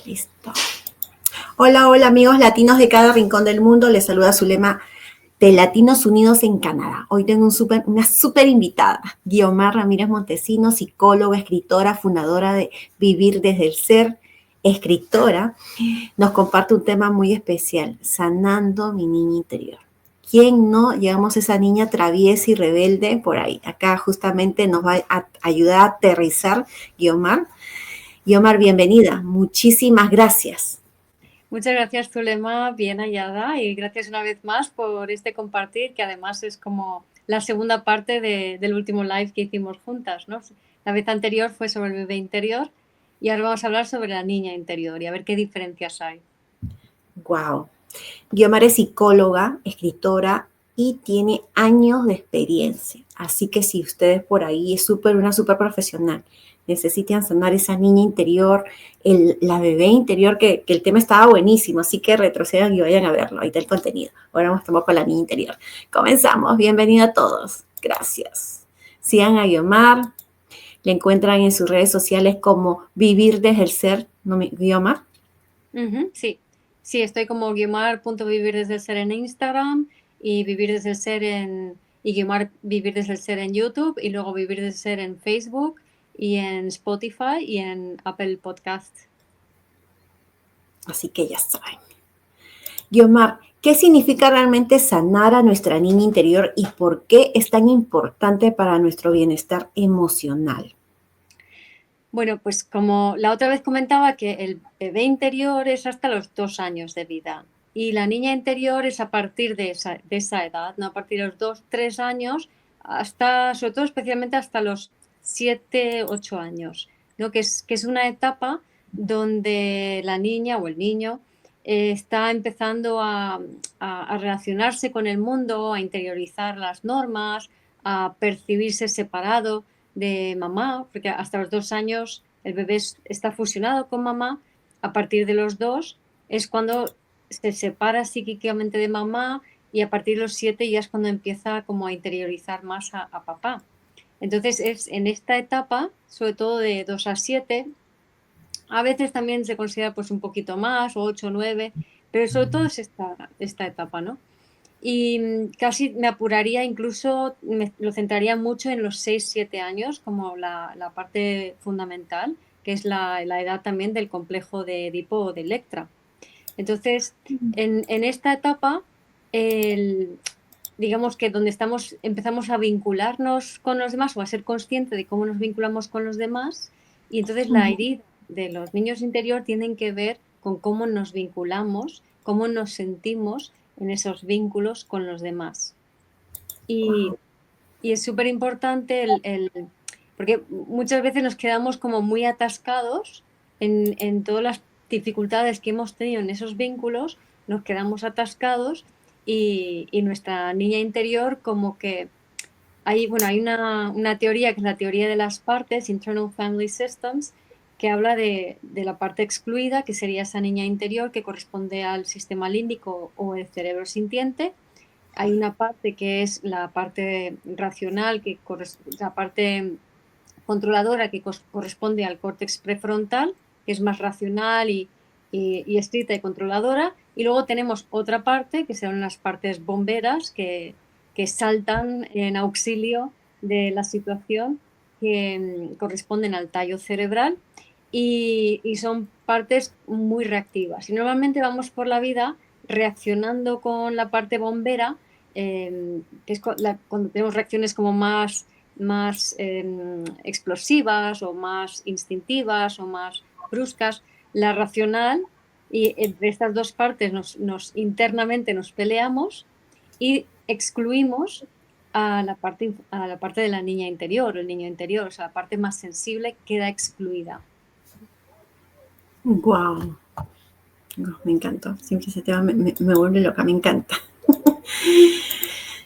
Listo. Hola, hola amigos latinos de cada rincón del mundo. Les saluda Zulema de Latinos Unidos en Canadá. Hoy tengo una súper invitada, Guiomar Ramírez Montesinos, psicóloga, escritora, fundadora de Vivir desde el Ser, escritora. Nos comparte un tema muy especial, sanando mi niña interior. ¿Quién no llevamos a esa niña traviesa y rebelde por ahí? Acá justamente nos va a ayudar a aterrizar Guiomar. Guiomar, bienvenida. Muchísimas gracias. Muchas gracias, Zulema, bien hallada, y gracias una vez más por este compartir, que además es como la segunda parte del último live que hicimos juntas, ¿no? La vez anterior fue sobre el bebé interior y ahora vamos a hablar sobre la niña interior y a ver qué diferencias hay. Wow. Guiomar es psicóloga, escritora y tiene años de experiencia. Así que si ustedes por ahí es una súper profesional, necesitan sanar esa niña interior, la bebé interior, que el tema estaba buenísimo, así que retrocedan y vayan a verlo. Ahí está el contenido. Ahora estamos con la niña interior. Comenzamos. Bienvenida a todos. Gracias. Sigan a Guiomar. Le encuentran en sus redes sociales como Vivir desde el Ser, ¿no, Guiomar? Sí, sí, estoy como Guiomar.vivir desde el ser en Instagram y Vivir desde el ser y Guiomar Vivir desde el ser en YouTube y luego Vivir desde el ser en Facebook y en Spotify y en Apple Podcast. Así que ya saben. Guiomar, ¿qué significa realmente sanar a nuestra niña interior y por qué es tan importante para nuestro bienestar emocional? Bueno, pues como la otra vez comentaba que el bebé interior es hasta los 2 años de vida y la niña interior es a partir de esa edad, ¿no? A partir de los 2, 3 años hasta, sobre todo especialmente hasta los 7, 8 años, ¿no? Que es una etapa donde la niña o el niño está empezando a relacionarse con el mundo, a interiorizar las normas, a percibirse separado de mamá, porque hasta los 2 años el bebé está fusionado con mamá. A partir de los 2 es cuando se separa psíquicamente de mamá y a partir de los 7 ya es cuando empieza como a interiorizar más a papá. Entonces es en esta etapa, sobre todo de 2 a 7, a veces también se considera pues un poquito más, o 8 o 9, pero sobre todo es esta etapa, ¿no? Y casi me apuraría, incluso lo centraría mucho en los 6, 7 años como la parte fundamental, que es la edad también del complejo de Edipo o de Electra. Entonces, en esta etapa, digamos que donde empezamos a vincularnos con los demás o a ser conscientes de cómo nos vinculamos con los demás, y entonces la herida de los niños interior tienen que ver con cómo nos vinculamos, cómo nos sentimos en esos vínculos con los demás. Y, Wow. y es súper importante porque muchas veces nos quedamos como muy atascados en todas las dificultades que hemos tenido en esos vínculos, nos quedamos atascados y nuestra niña interior como que hay una teoría que es la teoría de las partes, Internal Family Systems, que habla de la parte excluida, que sería esa niña interior que corresponde al sistema límbico o el cerebro sintiente. Hay una parte que es la parte racional, la parte controladora que corresponde al córtex prefrontal, que es más racional y estricta y controladora. Y luego tenemos otra parte, que son las partes bomberas, que saltan en auxilio de la situación, que corresponden al tallo cerebral y son partes muy reactivas. Y normalmente vamos por la vida reaccionando con la parte bombera, que es cuando tenemos reacciones como más explosivas o más instintivas o más bruscas. La racional, y entre estas dos partes internamente nos peleamos y excluimos a la parte de la niña interior o el niño interior, o sea, la parte más sensible queda excluida. Wow. Me encantó. Siempre ese tema me vuelve loca, me encanta.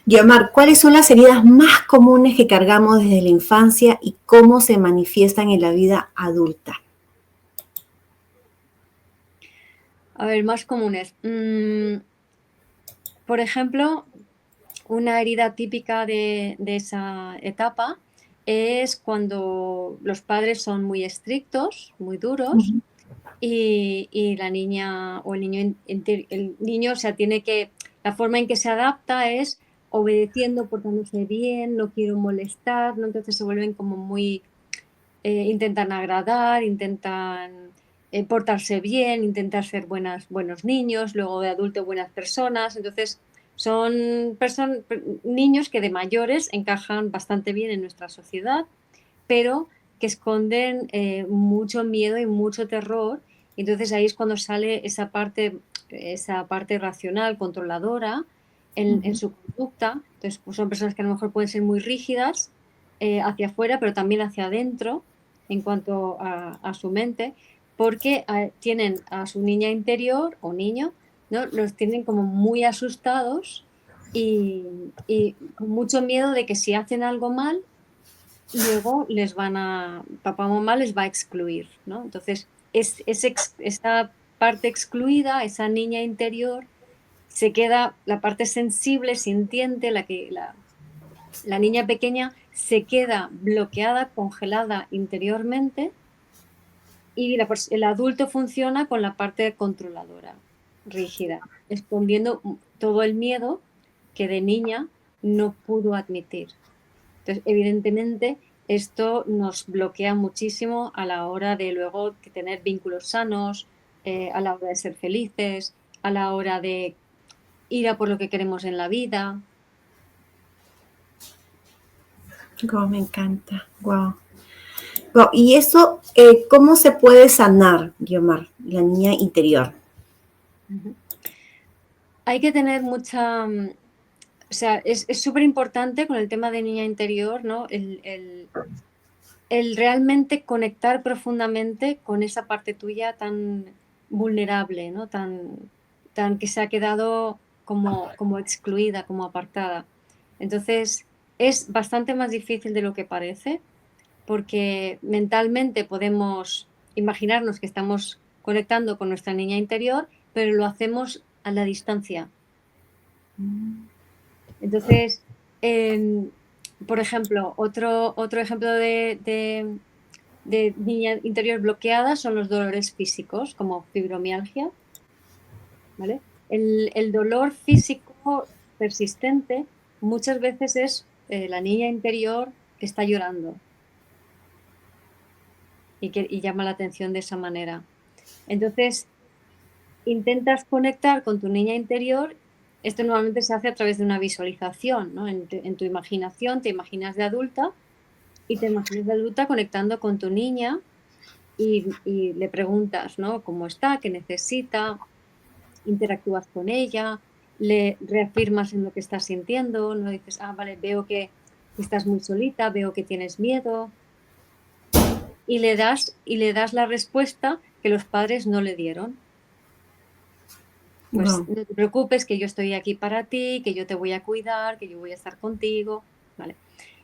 Guiomar, ¿cuáles son las heridas más comunes que cargamos desde la infancia y cómo se manifiestan en la vida adulta? A ver, más comunes. Por ejemplo, una herida típica de esa etapa es cuando los padres son muy estrictos, muy duros, y la niña o el niño, o sea, la forma en que se adapta es obedeciendo, portándose bien, no quiero molestar, ¿no? Entonces se vuelven como muy, intentan agradar, intentan portarse bien, intentar ser buenos niños, luego de adulto buenas personas. Entonces son niños que de mayores encajan bastante bien en nuestra sociedad, pero que esconden mucho miedo y mucho terror. Entonces ahí es cuando sale esa parte racional, controladora en su conducta. Entonces pues son personas que a lo mejor pueden ser muy rígidas hacia afuera, pero también hacia adentro en cuanto a su mente, porque tienen a su niña interior o niño, ¿no? Los tienen como muy asustados y con mucho miedo de que si hacen algo mal, luego papá o mamá les va a excluir, ¿no? Entonces, esa parte excluida, esa niña interior, se queda, la parte sensible, sintiente, la niña pequeña se queda bloqueada, congelada interiormente y el adulto funciona con la parte controladora, rígida, escondiendo todo el miedo que de niña no pudo admitir. Entonces, evidentemente, esto nos bloquea muchísimo a la hora de luego tener vínculos sanos, a la hora de ser felices, a la hora de ir a por lo que queremos en la vida. Wow, me encanta. Wow. Wow. Y eso, ¿cómo se puede sanar, Guiomar, la niña interior? Hay que tener o sea, es súper importante con el tema de niña interior, ¿no? El realmente conectar profundamente con esa parte tuya tan vulnerable, ¿no? Tan que se ha quedado como excluida, como apartada. Entonces, es bastante más difícil de lo que parece, porque mentalmente podemos imaginarnos que estamos conectando con nuestra niña interior, pero lo hacemos a la distancia. Entonces, por ejemplo, otro ejemplo de niña interior bloqueada son los dolores físicos, como fibromialgia, ¿vale? El dolor físico persistente muchas veces es la niña interior que está llorando y llama la atención de esa manera. Entonces, intentas conectar con tu niña interior. Esto normalmente se hace a través de una visualización, ¿no? En tu imaginación te imaginas de adulta y te imaginas de adulta conectando con tu niña y le preguntas, ¿no? ¿Cómo está? ¿Qué necesita? Interactúas con ella, le reafirmas en lo que estás sintiendo, no dices, vale, veo que estás muy solita, veo que tienes miedo, y le das la respuesta que los padres no le dieron. Pues Wow. no te preocupes, que yo estoy aquí para ti, que yo te voy a cuidar, que yo voy a estar contigo, ¿vale?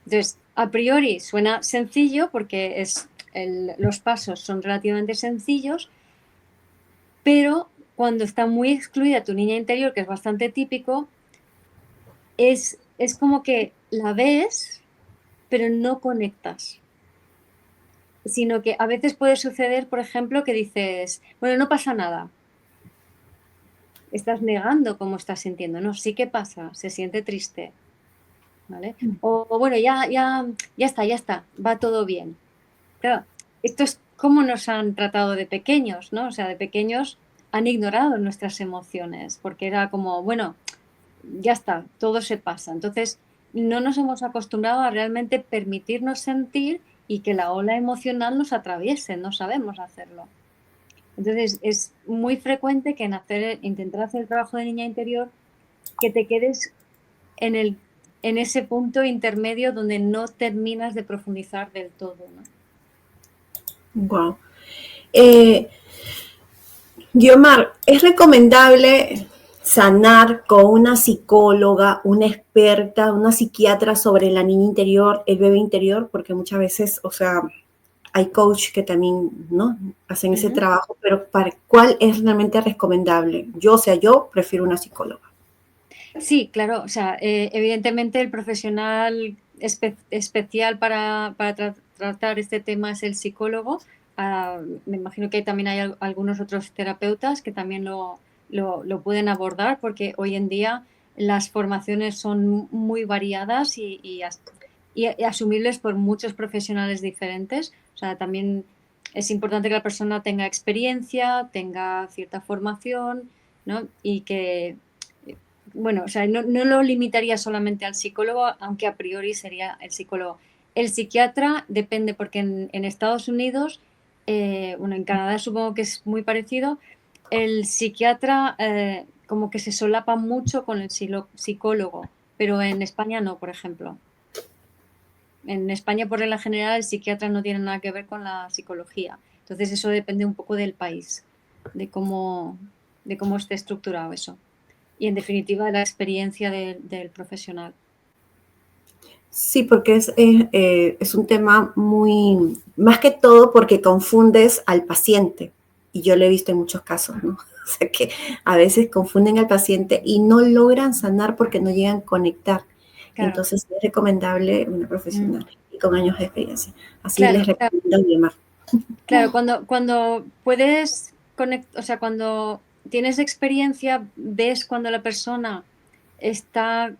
Entonces, a priori suena sencillo porque los pasos son relativamente sencillos, pero cuando está muy excluida tu niña interior, que es bastante típico, es como que la ves, pero no conectas. Sino que a veces puede suceder, por ejemplo, que dices, bueno, no pasa nada. Estás negando cómo estás sintiendo. No, sí que pasa, se siente triste. ¿Vale? O bueno, ya está, va todo bien. Claro, esto es como nos han tratado de pequeños, ¿no? O sea, de pequeños han ignorado nuestras emociones, porque era como, bueno, ya está, todo se pasa. Entonces, no nos hemos acostumbrado a realmente permitirnos sentir y que la ola emocional nos atraviese, no sabemos hacerlo. Entonces, es muy frecuente que intentar hacer el trabajo de niña interior, que te quedes en ese punto intermedio donde no terminas de profundizar del todo, ¿no? Wow. Guiomar, ¿es recomendable sanar con una psicóloga, una experta, una psiquiatra sobre la niña interior, el bebé interior? Porque muchas veces, o sea, hay coach que también, ¿no? Hacen ese trabajo, pero ¿cuál es realmente recomendable? Yo, o sea, yo prefiero una psicóloga. Sí, claro, o sea, evidentemente el profesional especial para tratar este tema es el psicólogo. me imagino que también hay algunos otros terapeutas que también lo pueden abordar, porque hoy en día las formaciones son muy variadas y asumibles por muchos profesionales diferentes. O sea, también es importante que la persona tenga experiencia, tenga cierta formación, ¿no? Y que, bueno, o sea, no lo limitaría solamente al psicólogo, aunque a priori sería el psicólogo. El psiquiatra depende, porque en Estados Unidos, bueno, en Canadá supongo que es muy parecido, el psiquiatra como que se solapa mucho con el psicólogo, pero en España no, por ejemplo. En España, por regla general, el psiquiatra no tiene nada que ver con la psicología. Entonces, eso depende un poco del país, de cómo, de cómo esté estructurado eso. Y, en definitiva, de la experiencia del profesional. Sí, porque es un tema muy, más que todo porque confundes al paciente. Y yo lo he visto en muchos casos, ¿no? O sea que a veces confunden al paciente y no logran sanar porque no llegan a conectar. Claro. Entonces es recomendable una profesional y con años de experiencia. Así les Claro, recomiendo llamar. claro, cuando puedes o sea, cuando tienes experiencia, ves cuando la persona está,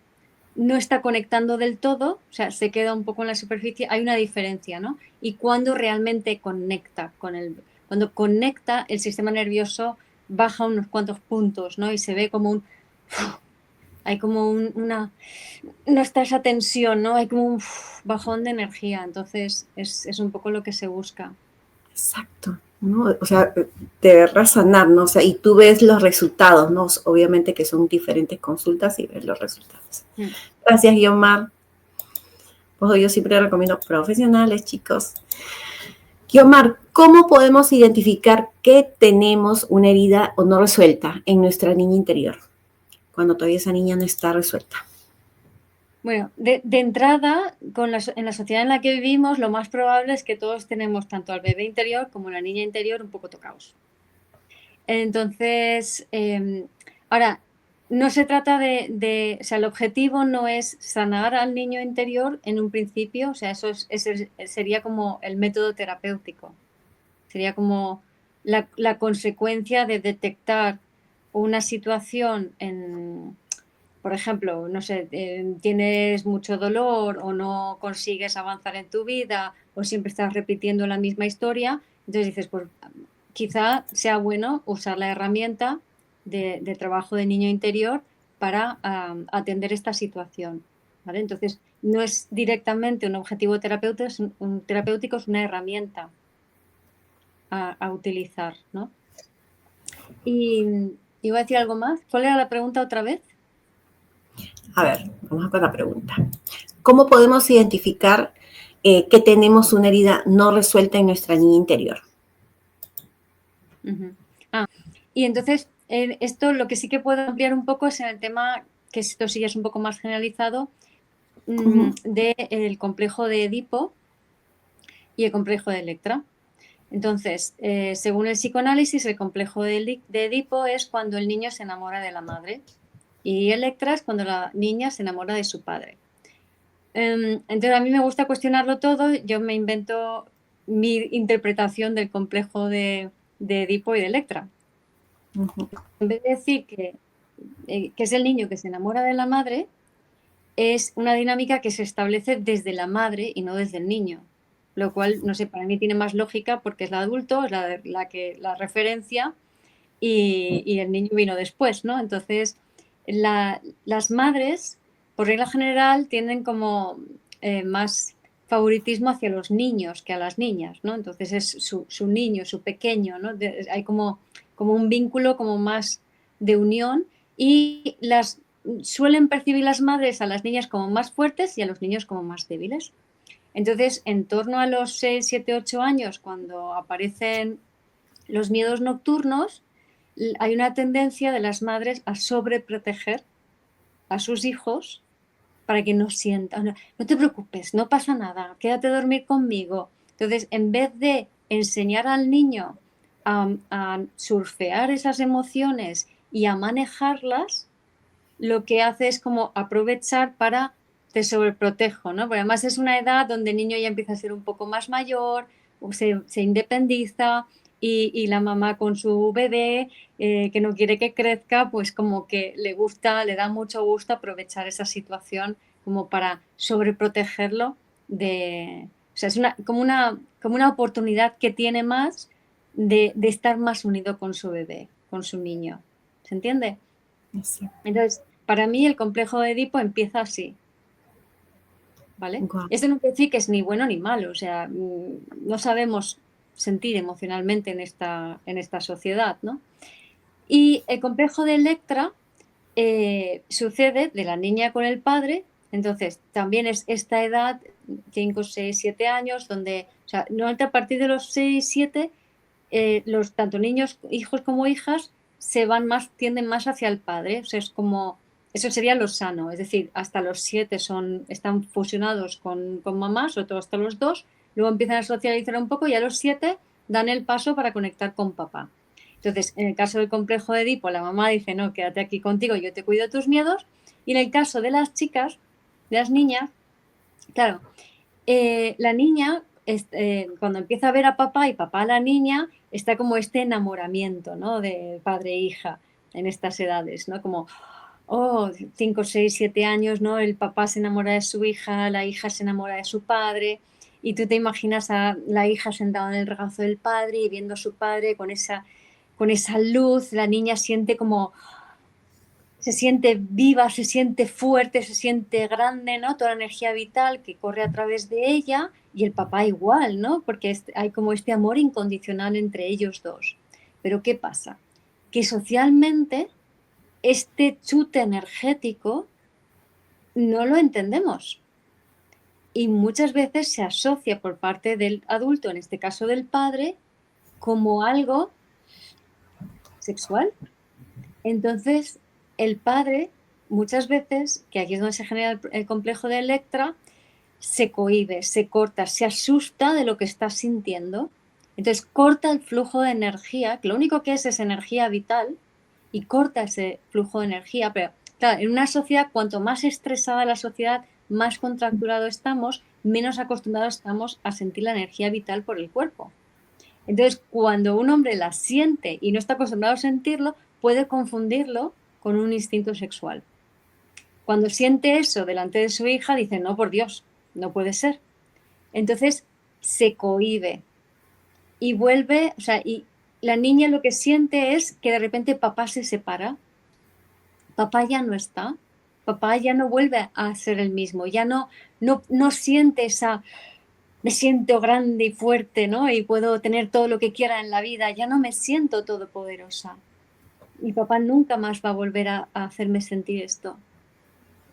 no está conectando del todo, o sea, se queda un poco en la superficie, hay una diferencia, ¿no? Y cuando realmente conecta cuando conecta, el sistema nervioso baja unos cuantos puntos, ¿no? Y se ve como hay como no está esa tensión, ¿no? Hay como un bajón de energía, entonces es un poco lo que se busca. Exacto, ¿no? O sea, de verdad sanar, ¿no? O sea, y tú ves los resultados, ¿no? Obviamente que son diferentes consultas y ves los resultados. Mm. Gracias, Guiomar. Pues yo siempre recomiendo profesionales, chicos. Guiomar, ¿cómo podemos identificar que tenemos una herida o no resuelta en nuestra niña interior? Cuando todavía esa niña no está resuelta. Bueno, de entrada, en la sociedad en la que vivimos, lo más probable es que todos tenemos tanto al bebé interior como la niña interior un poco tocados. Entonces, ahora, no se trata o sea, el objetivo no es sanar al niño interior en un principio, o sea, ese sería como el método terapéutico, sería como la consecuencia de detectar una situación por ejemplo, no sé, tienes mucho dolor o no consigues avanzar en tu vida o siempre estás repitiendo la misma historia, entonces dices, pues quizá sea bueno usar la herramienta de trabajo de niño interior para atender esta situación, ¿vale? Entonces, no es directamente un objetivo terapéutico, es una herramienta a utilizar, ¿no? Y iba a decir algo más. ¿Cuál era la pregunta otra vez? A ver, vamos con la pregunta. ¿Cómo podemos identificar que tenemos una herida no resuelta en nuestra niña interior? Uh-huh. Y entonces, esto lo que sí que puedo ampliar un poco es en el tema, que esto sí es un poco más generalizado, del complejo de Edipo y el complejo de Electra. Entonces, según el psicoanálisis, el complejo de Edipo es cuando el niño se enamora de la madre y Electra es cuando la niña se enamora de su padre. Entonces, a mí me gusta cuestionarlo todo, yo me invento mi interpretación del complejo de Edipo y de Electra. En vez de decir que es el niño que se enamora de la madre, es una dinámica que se establece desde la madre y no desde el niño. Lo cual, no sé, para mí tiene más lógica porque es la adulto, es la referencia y el niño vino después, ¿no? Entonces, las madres, por regla general, tienen como más favoritismo hacia los niños que a las niñas, ¿no? Entonces es su niño, su pequeño, ¿no? Hay como un vínculo como más de unión y suelen percibir las madres a las niñas como más fuertes y a los niños como más débiles. Entonces, en torno a los 6, 7, 8 años, cuando aparecen los miedos nocturnos, hay una tendencia de las madres a sobreproteger a sus hijos para que no sientan, no te preocupes, no pasa nada, quédate a dormir conmigo. Entonces, en vez de enseñar al niño a surfear esas emociones y a manejarlas, lo que hace es como aprovechar para te sobreprotejo, ¿no? Porque además es una edad donde el niño ya empieza a ser un poco más mayor, se independiza y la mamá con su bebé que no quiere que crezca, pues como que le gusta, le da mucho gusto aprovechar esa situación como para sobreprotegerlo de... O sea, es como una oportunidad que tiene más de estar más unido con su bebé, con su niño. ¿Se entiende? Sí. Entonces, para mí el complejo de Edipo empieza así, ¿vale? Guau. Esto no quiere decir que es ni bueno ni malo, o sea, no sabemos sentir emocionalmente en esta sociedad, ¿no? Y el complejo de Electra sucede de la niña con el padre, entonces también es esta edad, 5, 6, 7 años, donde, o sea, normalmente a partir de los 6, 7, los tanto niños, hijos como hijas, tienden más hacia el padre, o sea, es como, eso sería lo sano, es decir, hasta los 7 están fusionados con mamá, sobre todo hasta los 2, luego empiezan a socializar un poco y a los 7 dan el paso para conectar con papá. Entonces, en el caso del complejo de Edipo, la mamá dice, no, quédate aquí contigo, yo te cuido de tus miedos. Y en el caso de las chicas, de las niñas, claro, la niña, cuando empieza a ver a papá y papá a la niña, está como este enamoramiento, ¿no? De padre e hija en estas edades, ¿no? Como, oh, 5, 6, 7 años, ¿no? El papá se enamora de su hija, la hija se enamora de su padre, y tú te imaginas a la hija sentada en el regazo del padre y viendo a su padre con esa luz, la niña siente como se siente viva, se siente fuerte, se siente grande, ¿no? Toda la energía vital que corre a través de ella y el papá igual, ¿no? Porque hay como este amor incondicional entre ellos dos. Pero ¿qué pasa? Que socialmente este chute energético no lo entendemos y muchas veces se asocia por parte del adulto, en este caso del padre, como algo sexual. Entonces, el padre, muchas veces, que aquí es donde se genera el complejo de Electra, se cohíbe, se corta, se asusta de lo que está sintiendo. Entonces, corta el flujo de energía, que lo único que es energía vital, y corta ese flujo de energía. Pero, claro, en una sociedad, cuanto más estresada la sociedad, más contracturado estamos, menos acostumbrados estamos a sentir la energía vital por el cuerpo. Entonces, cuando un hombre la siente y no está acostumbrado a sentirlo, puede confundirlo con un instinto sexual. Cuando siente eso delante de su hija, dice, no, por Dios, no puede ser. Entonces, se cohíbe y vuelve, o sea, y la niña lo que siente es que de repente papá se separa, papá ya no está, papá ya no vuelve a ser el mismo, ya no siente esa me siento grande y fuerte, ¿no? Y puedo tener todo lo que quiera en la vida, ya no me siento todopoderosa. Mi papá nunca más va a volver a hacerme sentir esto,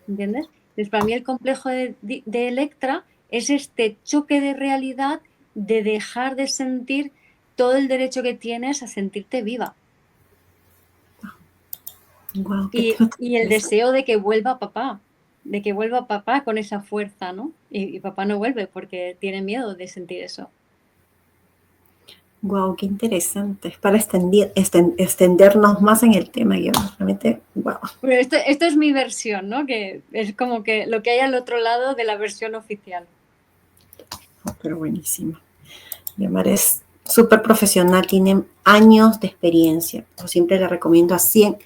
¿entiendes? Entonces, para mí el complejo de Electra es este choque de realidad de dejar de sentir todo el derecho que tienes a sentirte viva Guau, qué tema tan y el interesante. deseo de que vuelva papá con esa fuerza, ¿no? Y papá no vuelve porque tiene miedo de sentir eso. Guau, qué interesante. Es para extendernos más en el tema, yo realmente, guau. Bueno, esto es mi versión, ¿no? Que es como que lo que hay al otro lado de la versión oficial. Pero buenísimo. Guiomar es súper profesional, tiene años de experiencia. Yo siempre le recomiendo a 100%.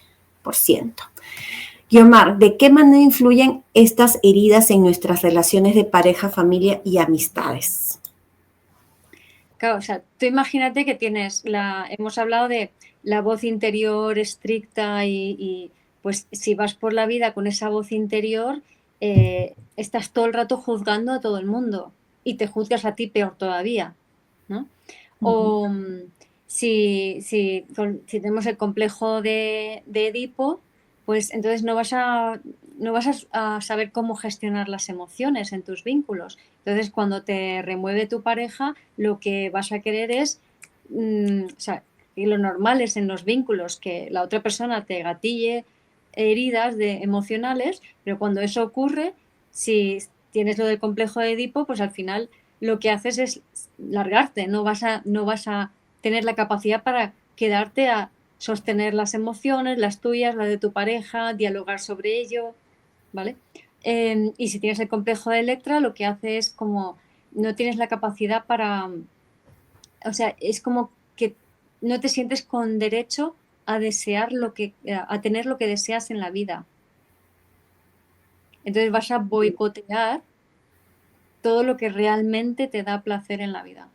Guiomar, ¿de qué manera influyen estas heridas en nuestras relaciones de pareja, familia y amistades? Claro, o sea, tú imagínate que hemos hablado de la voz interior estricta pues si vas por la vida con esa voz interior, estás todo el rato juzgando a todo el mundo y te juzgas a ti peor todavía, ¿no? O si tenemos el complejo de Edipo, pues entonces no vas a saber cómo gestionar las emociones en tus vínculos. Entonces, cuando te remueve tu pareja, lo que vas a querer es, o sea, y lo normal es en los vínculos que la otra persona te gatille heridas emocionales, pero cuando eso ocurre, si tienes lo del complejo de Edipo, pues al final lo que haces es largarte, no vas a tener la capacidad para quedarte a sostener las emociones, las tuyas, las de tu pareja, dialogar sobre ello, ¿vale? Y si tienes el complejo de Electra, lo que hace es como no tienes la capacidad o sea, es como que no te sientes con derecho a desear a tener lo que deseas en la vida. Entonces vas a boicotear todo lo que realmente te da placer en la vida.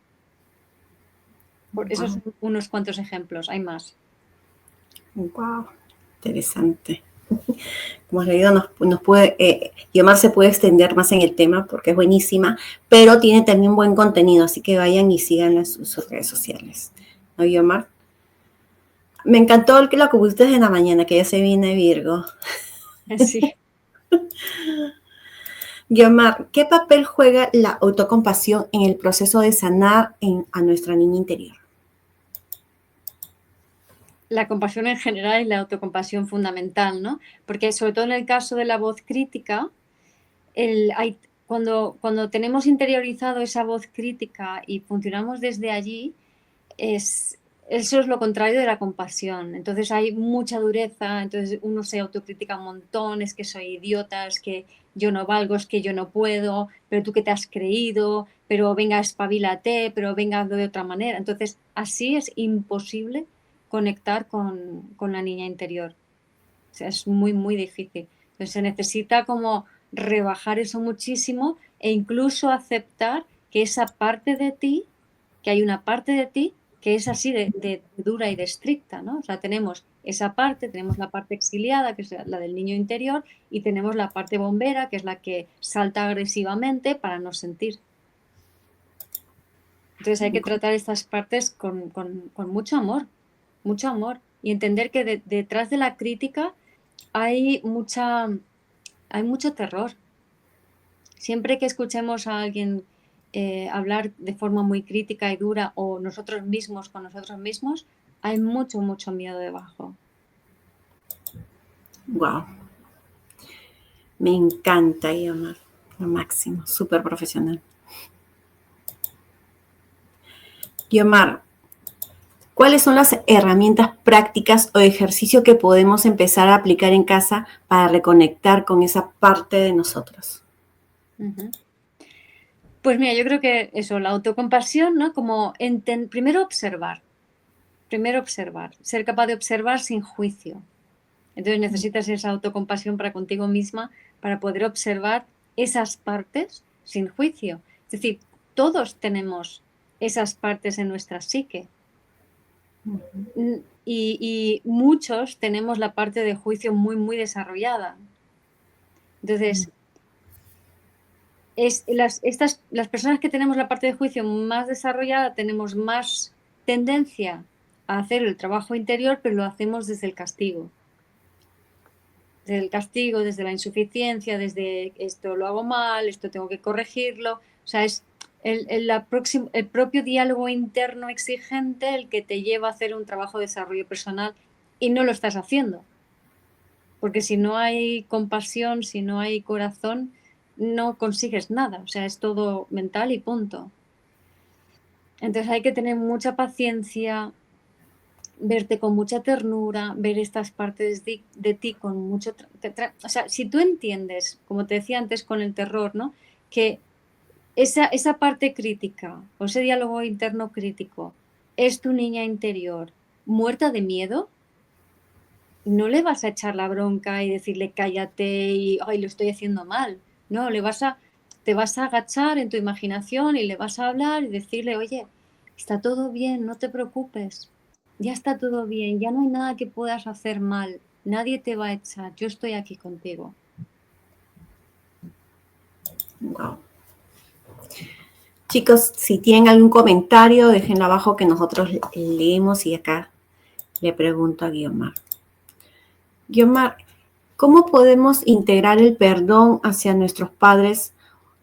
Esos Wow, son unos cuantos ejemplos, hay más. wow, interesante. Como les digo, nos puede, Guiomar se puede extender más en el tema porque es buenísima, pero tiene también buen contenido, así que vayan y sigan sus redes sociales. ¿No, Guiomar? Me encantó el que la pusiste en la mañana, que ya se viene Virgo. Sí. Guiomar, ¿qué papel juega la autocompasión en el proceso de sanar a nuestra niña interior? La compasión en general y la autocompasión fundamental, ¿no? Porque sobre todo en el caso de la voz crítica, cuando tenemos interiorizado esa voz crítica y funcionamos desde allí, eso es lo contrario de la compasión. Entonces hay mucha dureza, entonces uno se autocritica un montón, es que soy idiota, es que yo no valgo, es que yo no puedo, pero tú qué te has creído, pero venga, espabilate, pero venga, hazlo de otra manera. Entonces así es imposible conectar con la niña interior. O sea, es muy, muy difícil. Entonces se necesita como rebajar eso muchísimo e incluso aceptar que esa parte de ti, que hay una parte de ti que es así de dura y de estricta, ¿no? O sea, tenemos esa parte, tenemos la parte exiliada, que es la del niño interior, y tenemos la parte bombera, que es la que salta agresivamente para no sentir. Entonces hay que tratar estas partes con mucho amor, y entender que detrás de la crítica hay hay mucho terror. Siempre que escuchemos a alguien hablar de forma muy crítica y dura o nosotros mismos con nosotros mismos, hay mucho, mucho miedo debajo. Wow, me encanta, Guiomar. Lo máximo, súper profesional. Guiomar, ¿cuáles son las herramientas prácticas o ejercicios que podemos empezar a aplicar en casa para reconectar con esa parte de nosotros? Uh-huh. Pues mira, yo creo que eso, la autocompasión, ¿no? Como primero observar, ser capaz de observar sin juicio. Entonces necesitas esa autocompasión para contigo misma para poder observar esas partes sin juicio. Es decir, todos tenemos esas partes en nuestra psique. Y muchos tenemos la parte de juicio muy, muy desarrollada. Entonces, las personas que tenemos la parte de juicio más desarrollada tenemos más tendencia a hacer el trabajo interior, pero lo hacemos desde el castigo. Desde el castigo, desde la insuficiencia, desde esto lo hago mal, esto tengo que corregirlo. O sea, es el propio diálogo interno exigente el que te lleva a hacer un trabajo de desarrollo personal y no lo estás haciendo. Porque si no hay compasión, si no hay corazón, no consigues nada. O sea, es todo mental y punto. Entonces hay que tener mucha paciencia, verte con mucha ternura, ver estas partes de ti con mucho... O sea, si tú entiendes, como te decía antes con el terror, ¿no? Que esa parte crítica o ese diálogo interno crítico es tu niña interior muerta de miedo, no le vas a echar la bronca y decirle cállate y ay, lo estoy haciendo mal. No, te vas a agachar en tu imaginación y le vas a hablar y decirle, oye, está todo bien, no te preocupes, ya está todo bien, ya no hay nada que puedas hacer mal, nadie te va a echar, yo estoy aquí contigo. Wow. Chicos, si tienen algún comentario, déjenlo abajo que nosotros leemos y acá le pregunto a Guiomar. Guiomar, ¿cómo podemos integrar el perdón hacia nuestros padres,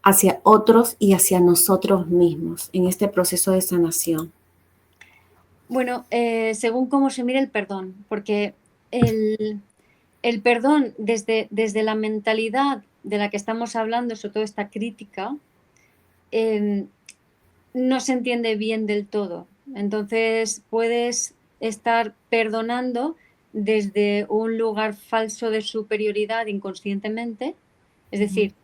hacia otros y hacia nosotros mismos en este proceso de sanación? Bueno, según cómo se mire el perdón, porque el perdón desde la mentalidad de la que estamos hablando, sobre todo esta crítica, no se entiende bien del todo. Entonces puedes estar perdonando desde un lugar falso de superioridad inconscientemente. Es decir,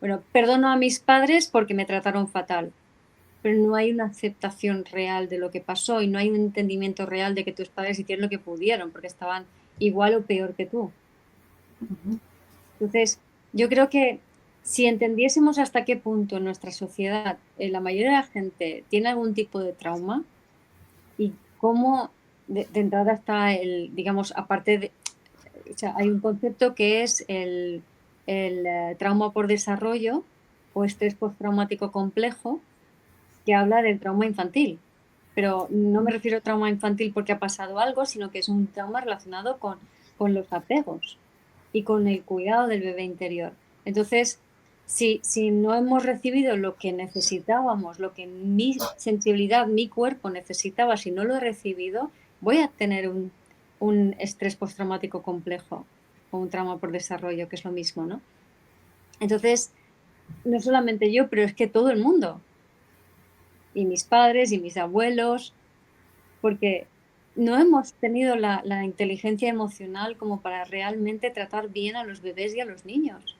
bueno, perdono a mis padres porque me trataron fatal. pero no hay una aceptación real de lo que pasó y no hay un entendimiento real de que tus padres hicieron lo que pudieron porque estaban igual o peor que tú. Entonces, yo creo que si entendiésemos hasta qué punto en nuestra sociedad la mayoría de la gente tiene algún tipo de trauma y cómo de entrada está digamos, aparte de, o sea, hay un concepto que es el trauma por desarrollo o estrés postraumático complejo, que habla del trauma infantil. Pero no me refiero a trauma infantil porque ha pasado algo, sino que es un trauma relacionado con los apegos y con el cuidado del bebé interior. Entonces, si no hemos recibido lo que necesitábamos, lo que mi sensibilidad, mi cuerpo necesitaba, si no lo he recibido, voy a tener un estrés postraumático complejo o un trauma por desarrollo, que es lo mismo, ¿no? Entonces, no solamente yo, pero es que todo el mundo, y mis padres y mis abuelos, porque no hemos tenido la inteligencia emocional como para realmente tratar bien a los bebés y a los niños.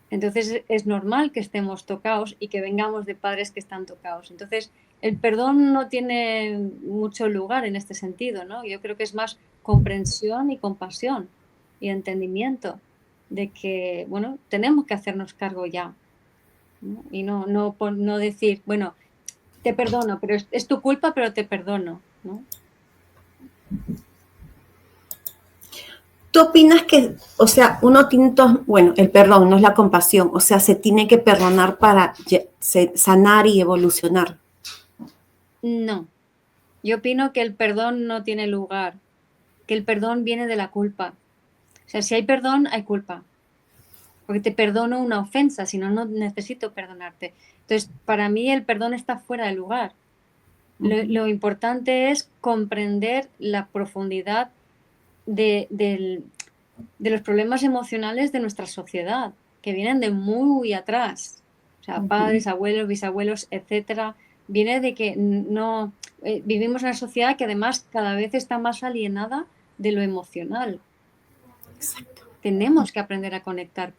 Entonces es normal que estemos tocados y que vengamos de padres que están tocados. Entonces el perdón no tiene mucho lugar en este sentido, ¿no? Yo creo que es más comprensión y compasión y entendimiento de que, bueno, tenemos que hacernos cargo ya, ¿no? Y no decir, bueno, te perdono, pero es tu culpa, pero te perdono, ¿no? ¿Tú opinas que, o sea, uno tiene bueno, el perdón no es la compasión, o sea, se tiene que perdonar para sanar y evolucionar? No, yo opino que el perdón no tiene lugar, que el perdón viene de la culpa. O sea, si hay perdón, hay culpa, porque te perdono una ofensa, si no, no necesito perdonarte. Entonces, para mí el perdón está fuera de lugar. Lo importante es comprender la profundidad de los problemas emocionales de nuestra sociedad, que vienen de muy atrás. O sea, padres, abuelos, bisabuelos, etcétera. Viene de que no vivimos en una sociedad que además cada vez está más alienada de lo emocional. Exacto. Tenemos que aprender a conectar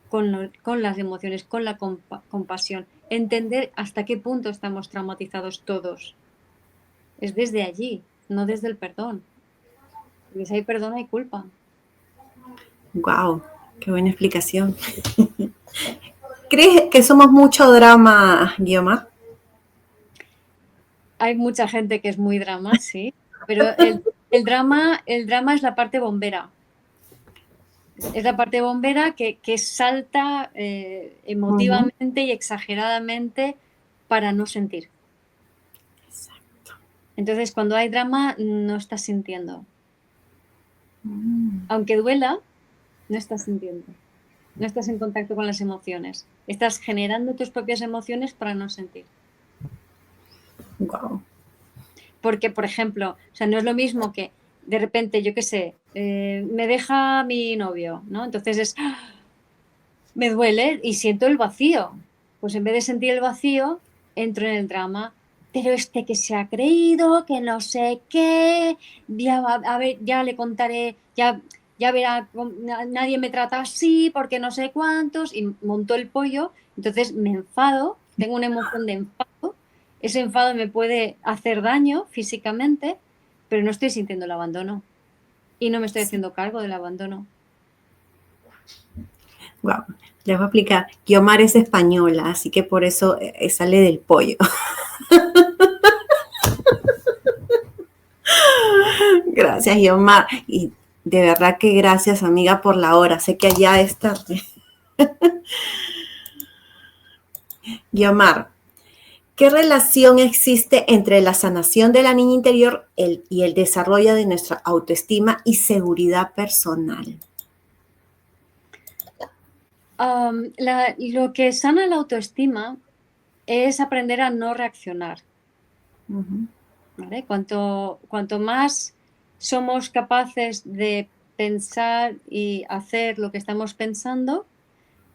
con las emociones, con la compasión, entender hasta qué punto estamos traumatizados todos. Es desde allí, no desde el perdón. Porque si hay perdón, hay culpa. Wow, qué buena explicación. ¿Crees que somos mucho drama, Guiomar? Hay mucha gente que es muy drama, sí, pero el drama es la parte bombera. Es la parte bombera que salta emotivamente y exageradamente para no sentir. Exacto. Entonces, cuando hay drama, no estás sintiendo. Aunque duela, no estás sintiendo. No estás en contacto con las emociones. Estás generando tus propias emociones para no sentir. Wow. Porque, por ejemplo, o sea, no es lo mismo que de repente, yo qué sé, me deja mi novio, ¿no? Entonces me duele y siento el vacío. Pues en vez de sentir el vacío, entro en el drama. Pero este que se ha creído, que no sé qué, ya a ver, ya le contaré, ya verá, nadie me trata así, porque no sé cuántos, y monto el pollo. Entonces me enfado, tengo una emoción de enfado. Ese enfado me puede hacer daño físicamente, pero no estoy sintiendo el abandono y no me estoy haciendo cargo del abandono. Wow. Les voy a explicar. Guiomar es española, así que por eso sale del pollo. Gracias, Guiomar. Y de verdad que gracias, amiga, por la hora. Sé que allá es tarde. Guiomar, ¿qué relación existe entre la sanación de la niña interior y el desarrollo de nuestra autoestima y seguridad personal? Lo que sana la autoestima es aprender a no reaccionar. ¿Vale? Cuanto más somos capaces de pensar y hacer lo que estamos pensando,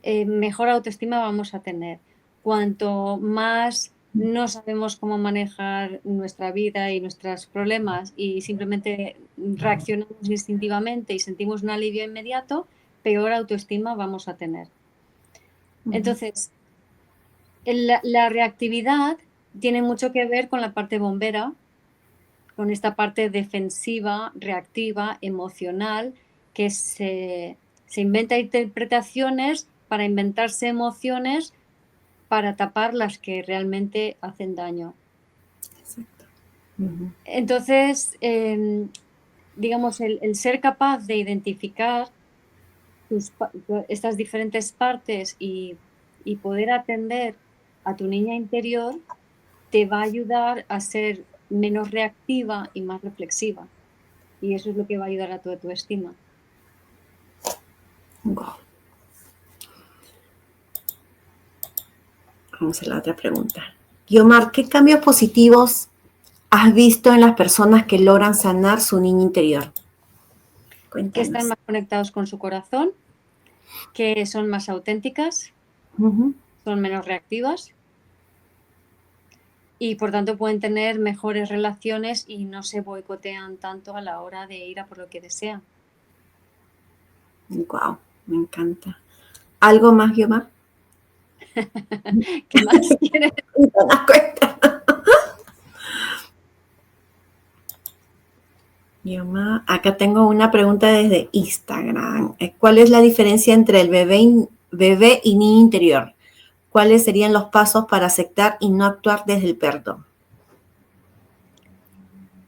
mejor autoestima vamos a tener. Cuanto más no sabemos cómo manejar nuestra vida y nuestros problemas y simplemente reaccionamos instintivamente y sentimos un alivio inmediato, peor autoestima vamos a tener. Entonces, La reactividad tiene mucho que ver con la parte bombera, con esta parte defensiva, reactiva, emocional, que se inventa interpretaciones para inventarse emociones para tapar las que realmente hacen daño. Exacto. Ujú. Entonces, digamos, el ser capaz de identificar estas diferentes partes y poder atender a tu niña interior te va a ayudar a ser menos reactiva y más reflexiva. Y eso es lo que va a ayudar a tu autoestima. Wow. Vamos a la otra pregunta. Guiomar, ¿qué cambios positivos has visto en las personas que logran sanar su niño interior? Que están Cuéntanos. más conectados con su corazón, que son más auténticas, Ujú. son menos reactivas y por tanto pueden tener mejores relaciones y no se boicotean tanto a la hora de ir a por lo que desean. Wow, me encanta. ¿Algo más, Guiomar? ¿Qué más quieres? ¿Te das cuenta? Guiomar, acá tengo una pregunta desde Instagram. ¿Cuál es la diferencia entre el bebé y niño interior? ¿Cuáles serían los pasos para aceptar y no actuar desde el perdón?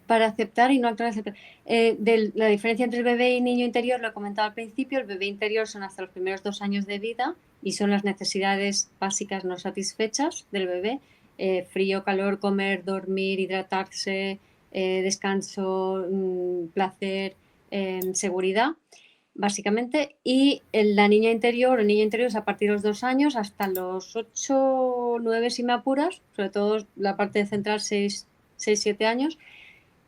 Para aceptar y no actuar. La diferencia entre el bebé y niño interior lo he comentado al principio. El bebé interior son hasta los primeros 2 años de vida y son las necesidades básicas no satisfechas del bebé. Frío, calor, comer, dormir, hidratarse, descanso, placer, seguridad, básicamente. Y la niña interior, el niño interior es a partir de los 2 años hasta los 8, 9 si me apuras, sobre todo la parte central 6, 7 años.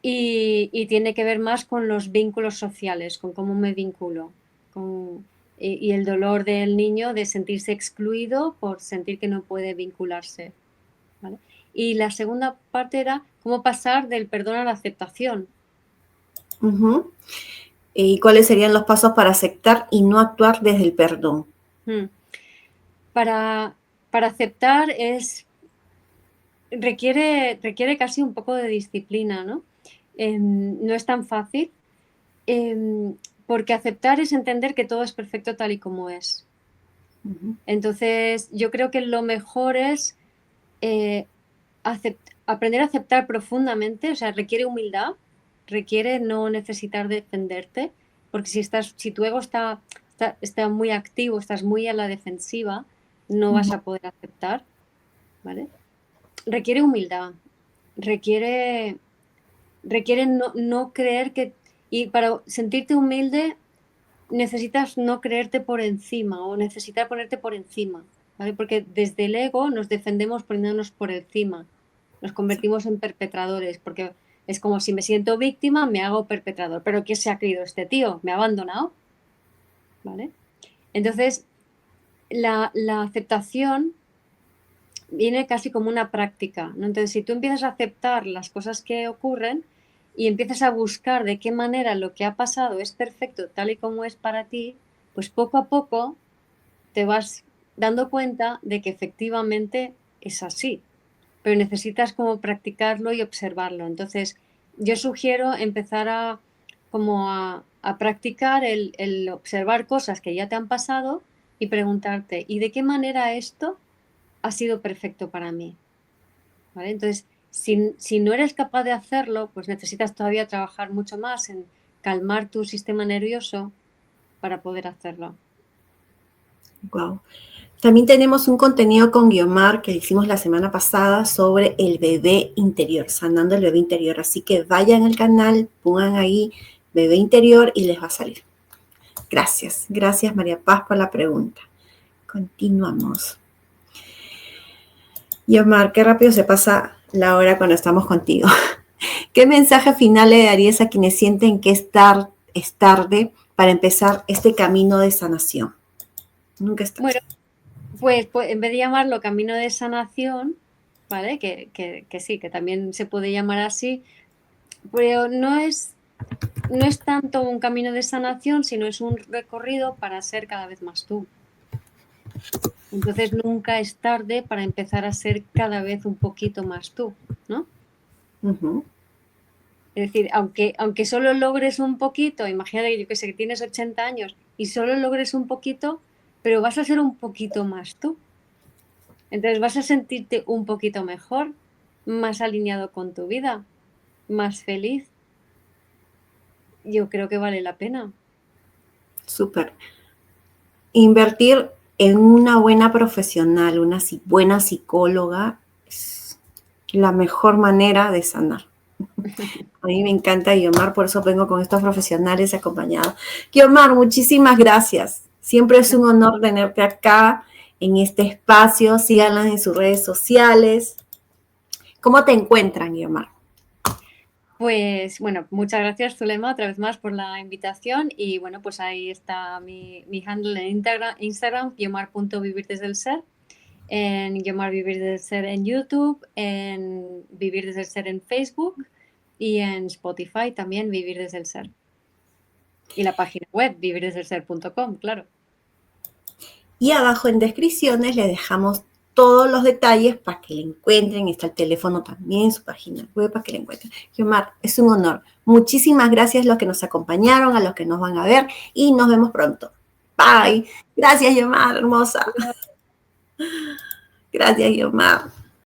Y tiene que ver más con los vínculos sociales, con cómo me vinculo, y el dolor del niño de sentirse excluido por sentir que no puede vincularse, ¿vale? Y la segunda parte era cómo pasar del perdón a la aceptación. Ujú. ¿Y cuáles serían los pasos para aceptar y no actuar desde el perdón? Mm. Para aceptar requiere casi un poco de disciplina, ¿no? No es tan fácil, porque aceptar es entender que todo es perfecto tal y como es. Ujú. Entonces, yo creo que lo mejor es eh, aprender a aceptar profundamente, o sea, requiere humildad, requiere no necesitar defenderte, porque si tu ego está muy activo, estás muy a la defensiva, no vas Ujú. a poder aceptar, ¿vale? Requiere humildad, requiere, requiere no creer que, y para sentirte humilde necesitas no creerte por encima o necesitar ponerte por encima, ¿vale? Porque desde el ego nos defendemos poniéndonos por encima, nos convertimos en perpetradores, porque es como si me siento víctima, me hago perpetrador. ¿Pero qué se ha creído este tío? ¿Me ha abandonado? ¿Vale? Entonces, la aceptación viene casi como una práctica, ¿no? Entonces, si tú empiezas a aceptar las cosas que ocurren y empiezas a buscar de qué manera lo que ha pasado es perfecto tal y como es para ti, pues poco a poco te vas dando cuenta de que efectivamente es así, pero necesitas como practicarlo y observarlo. Entonces, yo sugiero empezar a practicar el observar cosas que ya te han pasado y preguntarte, ¿y de qué manera esto ha sido perfecto para mí? ¿Vale? Entonces, si no eres capaz de hacerlo, pues necesitas todavía trabajar mucho más en calmar tu sistema nervioso para poder hacerlo. Wow. También tenemos un contenido con Guiomar que hicimos la semana pasada sobre el bebé interior, sanando el bebé interior. Así que vayan al canal, pongan ahí bebé interior y les va a salir. Gracias. Gracias, María Paz, por la pregunta. Continuamos. Guiomar, qué rápido se pasa la hora cuando estamos contigo. ¿Qué mensaje final le darías a quienes sienten que es tarde para empezar este camino de sanación? Nunca es tarde. Bueno, pues en vez de llamarlo camino de sanación, ¿vale? Que sí, que también se puede llamar así, pero no es tanto un camino de sanación, sino es un recorrido para ser cada vez más tú. Entonces nunca es tarde para empezar a ser cada vez un poquito más tú, ¿no? Ujú. Es decir, aunque solo logres un poquito, imagínate que yo que sé, que tienes 80 años y solo logres un poquito, pero vas a ser un poquito más tú. Entonces vas a sentirte un poquito mejor, más alineado con tu vida, más feliz. Yo creo que vale la pena. Súper. Invertir en una buena profesional, una buena psicóloga, es la mejor manera de sanar. A mí me encanta Guiomar, por eso vengo con estos profesionales acompañados. Guiomar, muchísimas gracias. Siempre es un honor tenerte acá en este espacio. Síganla en sus redes sociales. ¿Cómo te encuentran, Guiomar? Pues bueno, muchas gracias, Zulema, otra vez más por la invitación. Y bueno, pues ahí está mi handle en Instagram, guiomar.vivir desde el ser, en Guiomar Vivir desde el Ser en YouTube, en Vivir desde el Ser en Facebook y en Spotify también Vivir desde el Ser. Y la página web, vivirdesdelser.com, claro. Y abajo en descripciones le dejamos todos los detalles para que le encuentren. Está el teléfono también, su página web para que le encuentren. Guiomar, es un honor. Muchísimas gracias a los que nos acompañaron, a los que nos van a ver y nos vemos pronto. Bye. Gracias, Guiomar, hermosa. Gracias, Guiomar.